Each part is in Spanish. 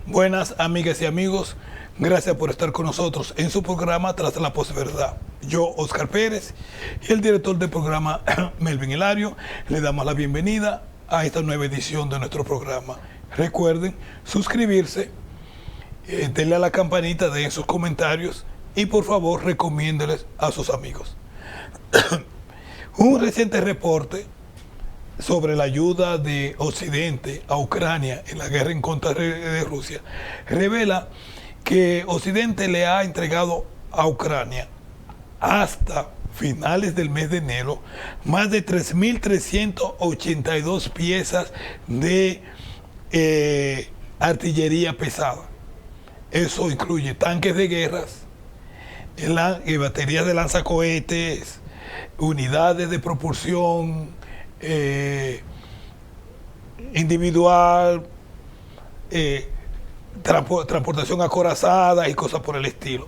Buenas amigas y amigos, gracias por estar con nosotros en su programa Tras la Posverdad. Yo, Oscar Pérez, y el director del programa, Melvin Hilario, le damos la bienvenida a esta nueva edición de nuestro programa. Recuerden suscribirse, denle a la campanita, den sus comentarios y por favor recomiéndeles a sus amigos. Un reciente reporte sobre la ayuda de Occidente a Ucrania en la guerra en contra de Rusia revela que Occidente le ha entregado a Ucrania hasta finales del mes de enero más de 3.382 piezas de artillería pesada. Eso incluye tanques de guerras, baterías de lanzacohetes, unidades de propulsión individual, transportación acorazada y cosas por el estilo.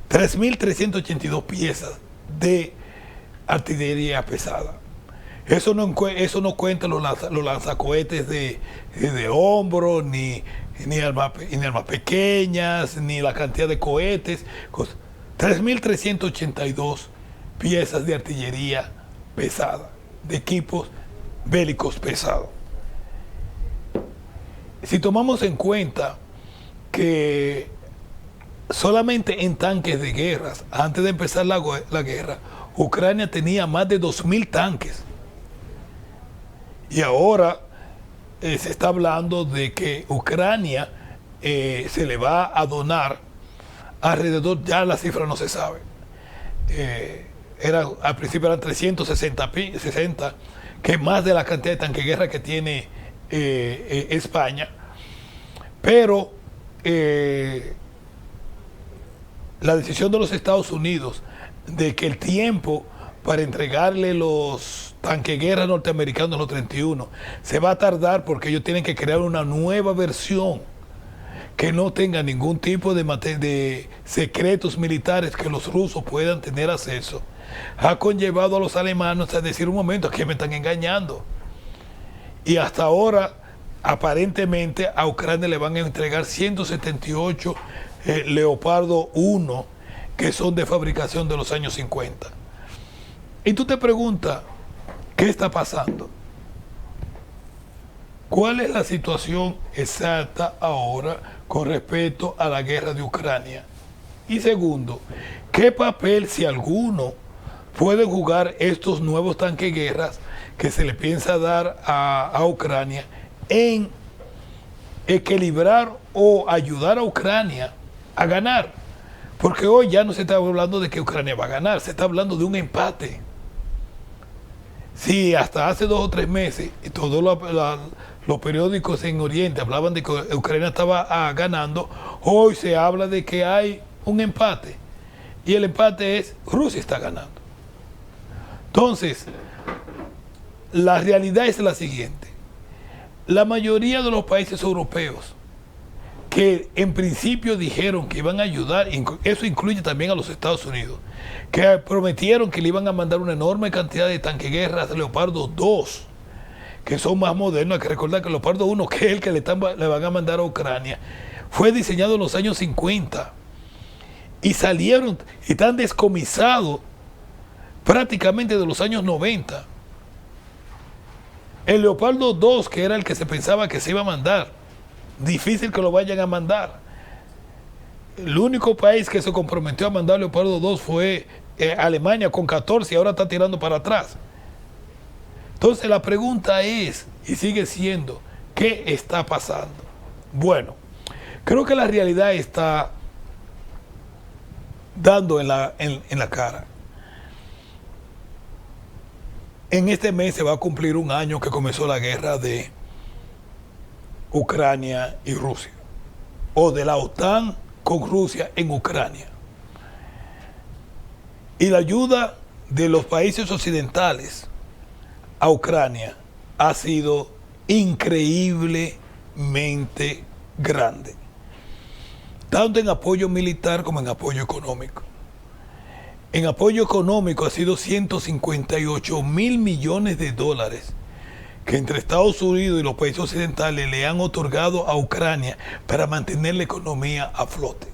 3.382 piezas de artillería pesada. Eso no cuenta los lanzacohetes de hombro, ni armas pequeñas, ni la cantidad de cohetes. 3.382 piezas de artillería pesada, de equipos bélicos pesados. Si tomamos en cuenta que solamente en tanques de guerras, antes de empezar la guerra, Ucrania tenía más de 2.000 tanques. Y ahora se está hablando de que Ucrania se le va a donar alrededor, ya la cifra no se sabe. Al principio eran 360, que es más de la cantidad de tanques de guerra que tiene España. Pero la decisión de los Estados Unidos de que el tiempo para entregarle los tanques de guerra norteamericanos, los 31, se va a tardar porque ellos tienen que crear una nueva versión que no tenga ningún tipo de secretos militares que los rusos puedan tener acceso, ha conllevado a los alemanes a decir: un momento, que me están engañando. Y hasta ahora, aparentemente, a Ucrania le van a entregar 178 Leopardo 1, que son de fabricación de los años 50. Y tú te preguntas, ¿qué está pasando? ¿Cuál es la situación exacta ahora con respecto a la guerra de Ucrania? Y segundo, ¿qué papel, si alguno, pueden jugar estos nuevos tanques de guerras que se le piensa dar a Ucrania en equilibrar o ayudar a Ucrania a ganar? Porque hoy ya no se está hablando de que Ucrania va a ganar, se está hablando de un empate. Sí, hasta hace 2 o 3 meses todos los periódicos en Oriente hablaban de que Ucrania estaba ganando, hoy se habla de que hay un empate. Y el empate es: Rusia está ganando. Entonces, la realidad es la siguiente. La mayoría de los países europeos que en principio dijeron que iban a ayudar, eso incluye también a los Estados Unidos, que prometieron que le iban a mandar una enorme cantidad de tanques de guerra Leopardo 2, que son más modernos. Hay que recordar que el Leopardo 1, que es el que le van a mandar a Ucrania, fue diseñado en los años 50 y están descomisados prácticamente de los años 90. El Leopardo 2, que era el que se pensaba que se iba a mandar, difícil que lo vayan a mandar. El único país que se comprometió a mandar Leopardo 2 fue Alemania, con 14, y ahora está tirando para atrás. Entonces la pregunta es, y sigue siendo, ¿qué está pasando? Bueno, creo que la realidad está dando en la cara. En este mes se va a cumplir un año que comenzó la guerra de Ucrania y Rusia, o de la OTAN con Rusia en Ucrania. Y la ayuda de los países occidentales a Ucrania ha sido increíblemente grande. tanto en apoyo militar como en apoyo económico. En apoyo económico ha sido 158 mil millones de dólares que entre Estados Unidos y los países occidentales le han otorgado a Ucrania para mantener la economía a flote.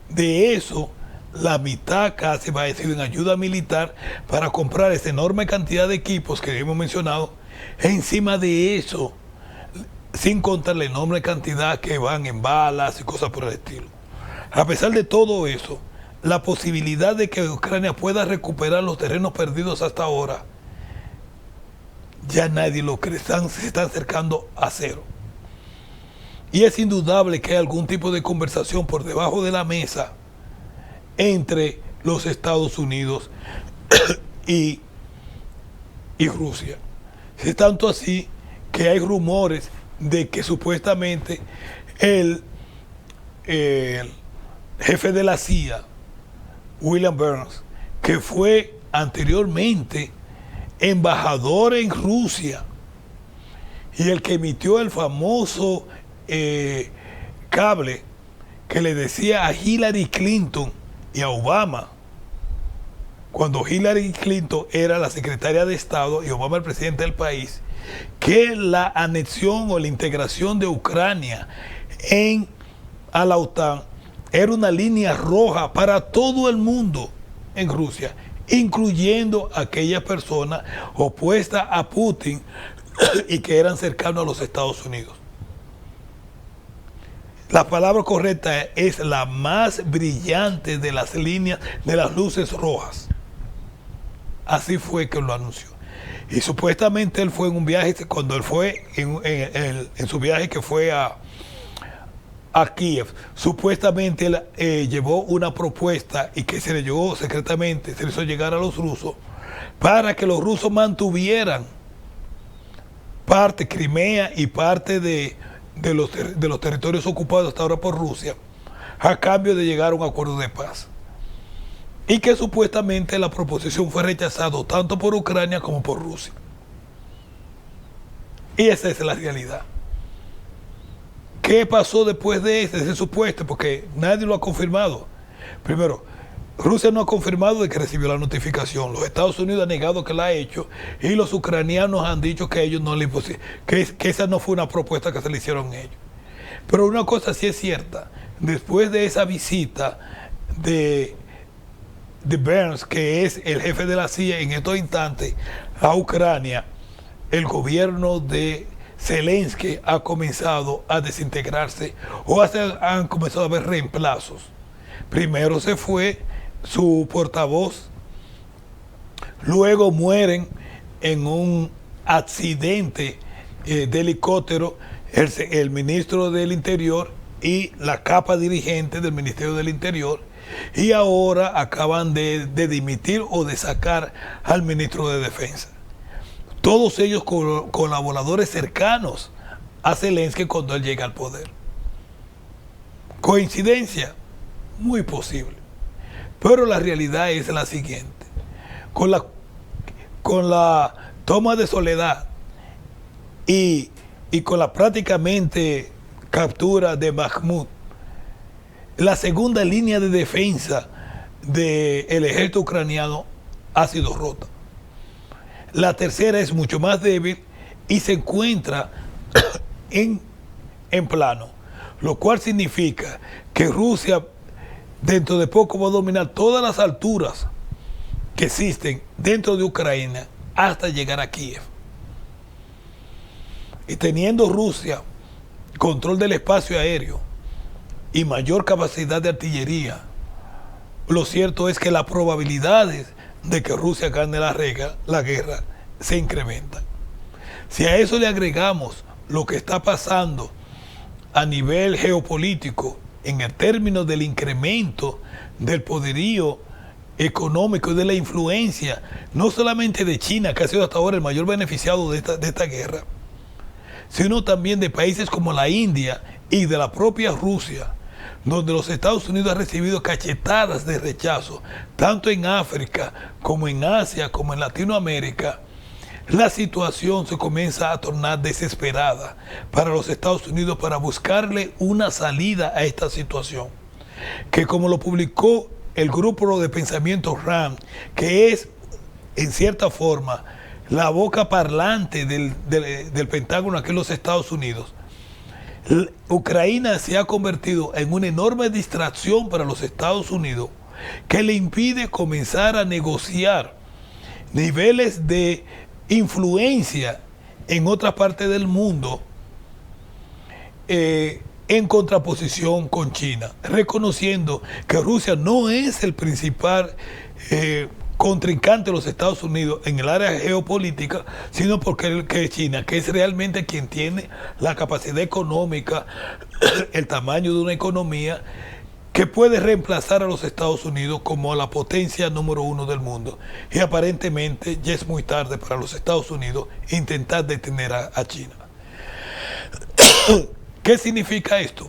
De eso, la mitad casi va a ser en ayuda militar para comprar esa enorme cantidad de equipos que hemos mencionado. Encima de eso, sin contar la enorme cantidad que van en balas y cosas por el estilo. A pesar de todo eso, la posibilidad de que Ucrania pueda recuperar los terrenos perdidos hasta ahora, ya nadie lo cree, se está acercando a cero. Y es indudable que hay algún tipo de conversación por debajo de la mesa entre los Estados Unidos y Rusia. Es tanto así que hay rumores de que supuestamente el jefe de la CIA, William Burns, que fue anteriormente embajador en Rusia y el que emitió el famoso cable que le decía a Hillary Clinton y a Obama, cuando Hillary Clinton era la secretaria de Estado y Obama el presidente del país, que la anexión o la integración de Ucrania a la OTAN era una línea roja para todo el mundo en Rusia, incluyendo aquellas personas opuestas a Putin y que eran cercanos a los Estados Unidos. La palabra correcta es la más brillante de las líneas, de las luces rojas. Así fue que lo anunció. Y supuestamente él fue en un viaje, cuando él fue en su viaje que fue a Kiev, supuestamente él llevó una propuesta y que se le llegó secretamente, se le hizo llegar a los rusos, para que los rusos mantuvieran parte, Crimea y parte de los territorios ocupados hasta ahora por Rusia, a cambio de llegar a un acuerdo de paz. Y que supuestamente la proposición fue rechazada tanto por Ucrania como por Rusia. Y esa es la realidad. ¿Qué pasó después de ese supuesto? Porque nadie lo ha confirmado. Primero, Rusia no ha confirmado de que recibió la notificación. Los Estados Unidos han negado que la ha hecho y los ucranianos han dicho que ellos no le que esa no fue una propuesta que se le hicieron ellos. Pero una cosa sí es cierta. Después de esa visita de Burns, que es el jefe de la CIA en estos instantes, a Ucrania, el gobierno de Zelensky ha comenzado a desintegrarse o han comenzado a haber reemplazos. Primero se fue su portavoz, luego mueren en un accidente de helicóptero el ministro del Interior y la capa dirigente del Ministerio del Interior, y ahora acaban de dimitir o de sacar al ministro de Defensa. Todos ellos colaboradores cercanos a Zelensky cuando él llega al poder. ¿Coincidencia? Muy posible. Pero la realidad es la siguiente. Con la toma de Soledad y con la prácticamente captura de Bakhmut, la segunda línea de defensa del ejército ucraniano ha sido rota. La tercera es mucho más débil y se encuentra en plano, lo cual significa que Rusia dentro de poco va a dominar todas las alturas que existen dentro de Ucrania hasta llegar a Kiev. Y teniendo Rusia control del espacio aéreo y mayor capacidad de artillería, lo cierto es que las probabilidades de que Rusia gane la guerra se incrementan. Si a eso le agregamos lo que está pasando a nivel geopolítico en el término del incremento del poderío económico y de la influencia, no solamente de China, que ha sido hasta ahora el mayor beneficiado de esta guerra, sino también de países como la India y de la propia Rusia, donde los Estados Unidos han recibido cachetadas de rechazo, tanto en África como en Asia, como en Latinoamérica. la situación se comienza a tornar desesperada para los Estados Unidos para buscarle una salida a esta situación, que como lo publicó el grupo de pensamiento RAM, que es en cierta forma la boca parlante del Pentágono aquí en los Estados Unidos, Ucrania se ha convertido en una enorme distracción para los Estados Unidos que le impide comenzar a negociar niveles de influencia en otras partes del mundo en contraposición con China, reconociendo que Rusia no es el principal contrincante de los Estados Unidos en el área geopolítica, sino porque es China, que es realmente quien tiene la capacidad económica, el tamaño de una economía que puede reemplazar a los Estados Unidos como la potencia número uno del mundo. Y aparentemente ya es muy tarde para los Estados Unidos intentar detener a China. ¿Qué significa esto?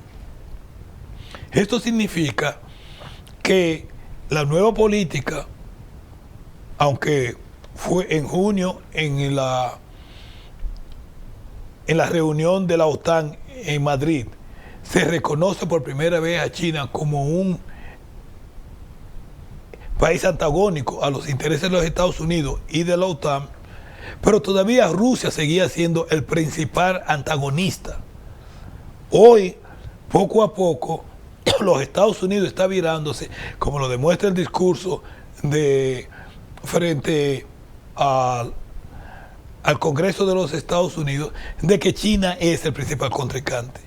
Esto significa que la nueva política, aunque fue en junio en la reunión de la OTAN en Madrid, se reconoce por primera vez a China como un país antagónico a los intereses de los Estados Unidos y de la OTAN, pero todavía Rusia seguía siendo el principal antagonista. Hoy, poco a poco, los Estados Unidos están virándose, como lo demuestra el discurso frente al Congreso de los Estados Unidos, de que China es el principal contrincante.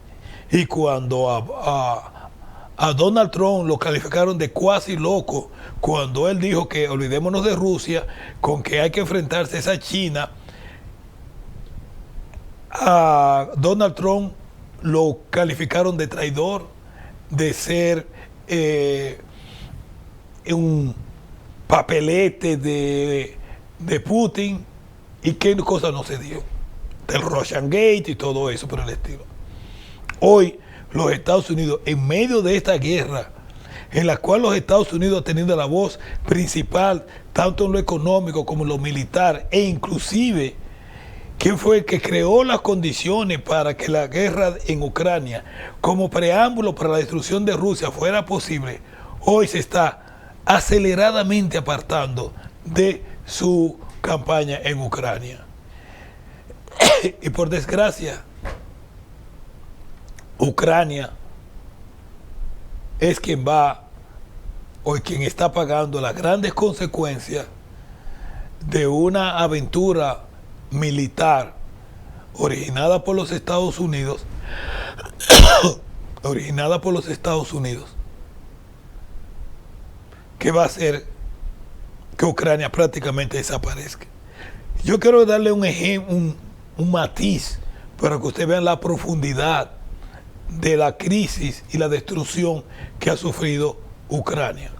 Y cuando a Donald Trump lo calificaron de cuasi loco, cuando él dijo que olvidémonos de Rusia, con que hay que enfrentarse a esa China, a Donald Trump lo calificaron de traidor, de ser un papelete de Putin, y qué cosa no se dio, del Russian Gate y todo eso por el estilo. Hoy los Estados Unidos, en medio de esta guerra, en la cual los Estados Unidos ha tenido la voz principal, tanto en lo económico como en lo militar, e inclusive ¿quién fue el que creó las condiciones para que la guerra en Ucrania, como preámbulo para la destrucción de Rusia, fuera posible? Hoy se está aceleradamente apartando de su campaña en Ucrania. Y por desgracia, Ucrania es quien va, o quien está pagando las grandes consecuencias de una aventura militar originada por los Estados Unidos, que va a hacer que Ucrania prácticamente desaparezca. Yo quiero darle un ejemplo, un matiz, para que ustedes vean la profundidad de la crisis y la destrucción que ha sufrido Ucrania.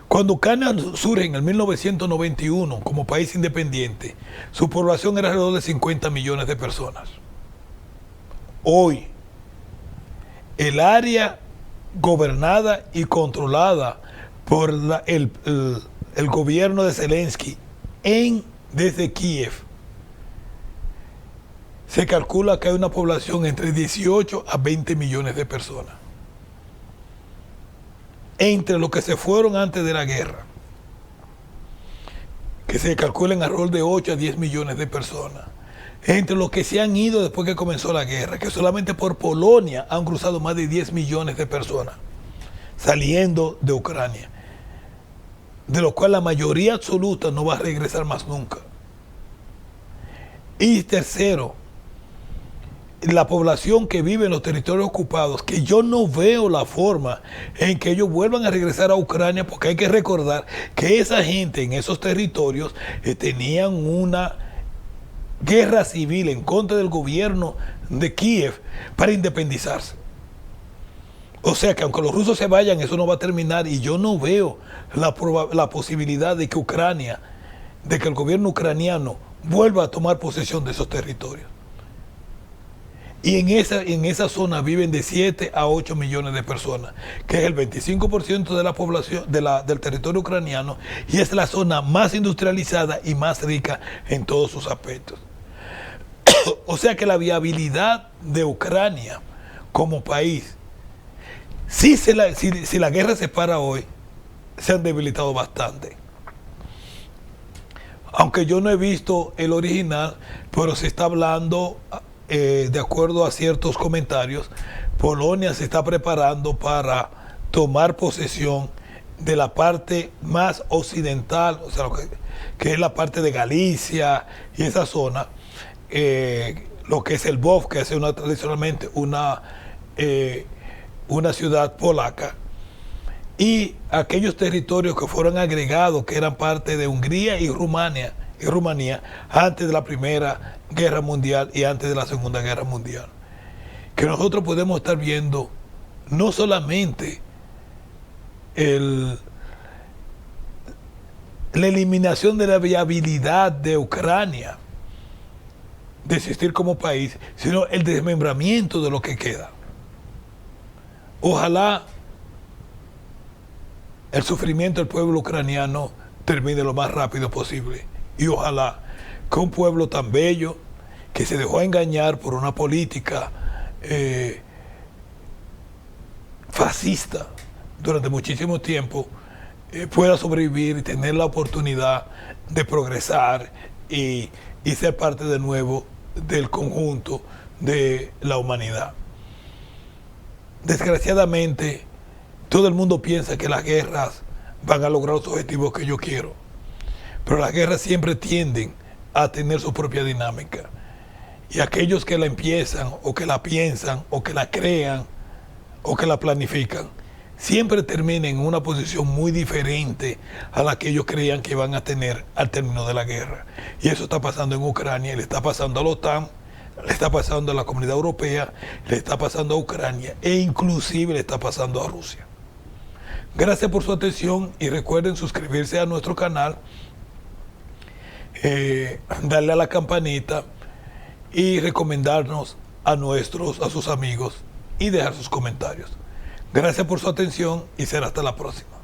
Cuando Ucrania surge en el 1991 como país independiente, su población era alrededor de 50 millones de personas. Hoy, el área gobernada y controlada por el gobierno de Zelensky desde Kiev, se calcula que hay una población entre 18 a 20 millones de personas. Entre los que se fueron antes de la guerra, que se calculan alrededor de 8 a 10 millones de personas. Entre los que se han ido después que comenzó la guerra, que solamente por Polonia han cruzado más de 10 millones de personas saliendo de Ucrania, de los cuales la mayoría absoluta no va a regresar más nunca. Y tercero, la población que vive en los territorios ocupados, que yo no veo la forma en que ellos vuelvan a regresar a Ucrania, porque hay que recordar que esa gente en esos territorios tenían una guerra civil en contra del gobierno de Kiev para independizarse. O sea que aunque los rusos se vayan, eso no va a terminar, y yo no veo la posibilidad de que el gobierno ucraniano vuelva a tomar posesión de esos territorios. Y en esa zona viven de 7 a 8 millones de personas, que es el 25% de la población del territorio ucraniano, y es la zona más industrializada y más rica en todos sus aspectos. O sea que la viabilidad de Ucrania como país, si la guerra se para hoy, se han debilitado bastante. Aunque yo no he visto el original, pero se está hablando, de acuerdo a ciertos comentarios, Polonia se está preparando para tomar posesión de la parte más occidental, o sea, que es la parte de Galicia y esa zona, lo que es el Lvov, que es tradicionalmente una ciudad polaca, y aquellos territorios que fueron agregados, que eran parte de Hungría y Rumanía antes de la Primera Guerra Mundial y antes de la Segunda Guerra Mundial. Que nosotros podemos estar viendo no solamente la eliminación de la viabilidad de Ucrania de existir como país, sino el desmembramiento de lo que queda. Ojalá el sufrimiento del pueblo ucraniano termine lo más rápido posible. Y ojalá que un pueblo tan bello, que se dejó engañar por una política fascista durante muchísimo tiempo, pueda sobrevivir y tener la oportunidad de progresar y ser parte de nuevo del conjunto de la humanidad. Desgraciadamente, todo el mundo piensa que las guerras van a lograr los objetivos que yo quiero, pero las guerras siempre tienden a tener su propia dinámica. Y aquellos que la empiezan, o que la piensan, o que la crean, o que la planifican, siempre terminan en una posición muy diferente a la que ellos creían que iban a tener al término de la guerra. Y eso está pasando en Ucrania, le está pasando a la OTAN, le está pasando a la Comunidad Europea, le está pasando a Ucrania, e inclusive le está pasando a Rusia. Gracias por su atención y recuerden suscribirse a nuestro canal, darle a la campanita y recomendarnos a sus amigos y dejar sus comentarios. Gracias por su atención y será hasta la próxima.